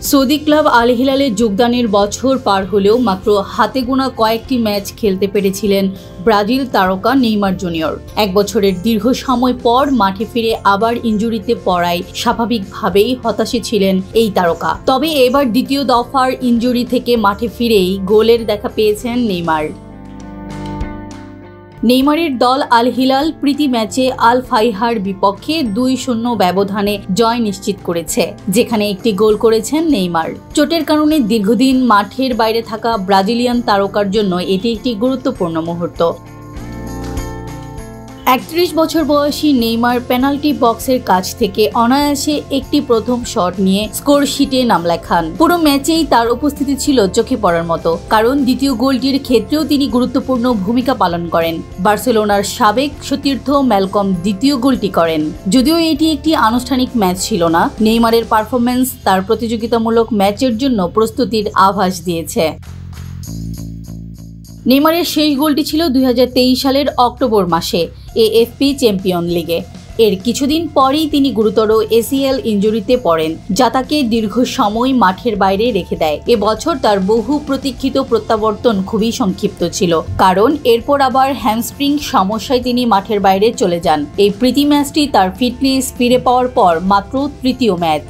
Saudi club Al হিলালে যোগদানের বছর পার হলেও মাত্র হাতে গোনা কয়েকটি ম্যাচ খেলতে পেরেছিলেন ব্রাজিল তারকা নেইমার জুনিয়র। এক বছরের দীর্ঘ সময় পর মাঠে ফিরে আবার ইনজুরিতে পড়ায় স্বাভাবিকভাবেই হতাশে ছিলেন এই তারকা। তবে এবার দ্বিতীয় দফার ইনজুরি থেকে মাঠে ফিরেই গোলের দেখা পেয়েছেন নেইমার। নেইমারের দল আল হিলাল প্রীতি ম্যাচে আল ফাইহার বিপক্ষে 2-0 ব্যবধানে জয় নিশ্চিত করেছে, যেখানে একটি গোল করেছেন নেইমার। চোটের কারণে দীর্ঘদিন মাঠের বাইরে থাকা ব্রাজিলিয়ান তারকার জন্য এটি একটি গুরুত্বপূর্ণ মুহূর্ত। 31 বছর বয়সী নেইমার পেনাল্টি বক্সের কাছ থেকে অনায়াসে একটি প্রথম শট নিয়ে স্কোর শিটে নাম লেখান। পুরো ম্যাচেই তার উপস্থিতি ছিল চোখে পড়ার মতো, কারণ দ্বিতীয় গোলটির ক্ষেত্রেও তিনি গুরুত্বপূর্ণ ভূমিকা পালন করেন। বার্সেলোনার সাবেক সতীর্থ ম্যালকম দ্বিতীয় গোলটি করেন। যদিও এটি একটি আনুষ্ঠানিক ম্যাচ ছিল না, নেইমারের পারফরম্যান্স তার প্রতিযোগিতামূলক ম্যাচের জন্য প্রস্তুতির আভাস দিয়েছে। নেইমারের শেষ গোলটি ছিল 2023 সালের অক্টোবর মাসে এএফপি চ্যাম্পিয়ন লিগে। এর কিছুদিন পরেই তিনি গুরুতর এসিএল ইনজুরিতে পড়েন, যা তাকে দীর্ঘ সময় মাঠের বাইরে রেখে দেয়। এবছর তার বহু প্রতীক্ষিত প্রত্যাবর্তন খুবই সংক্ষিপ্ত ছিল, কারণ এরপর আবার হ্যামস্ট্রিং সমস্যায় তিনি মাঠের বাইরে চলে যান। এই প্রীতি ম্যাচটি তার ফিটনেস ফিরে পাওয়ার পর মাত্র তৃতীয় ম্যাচ।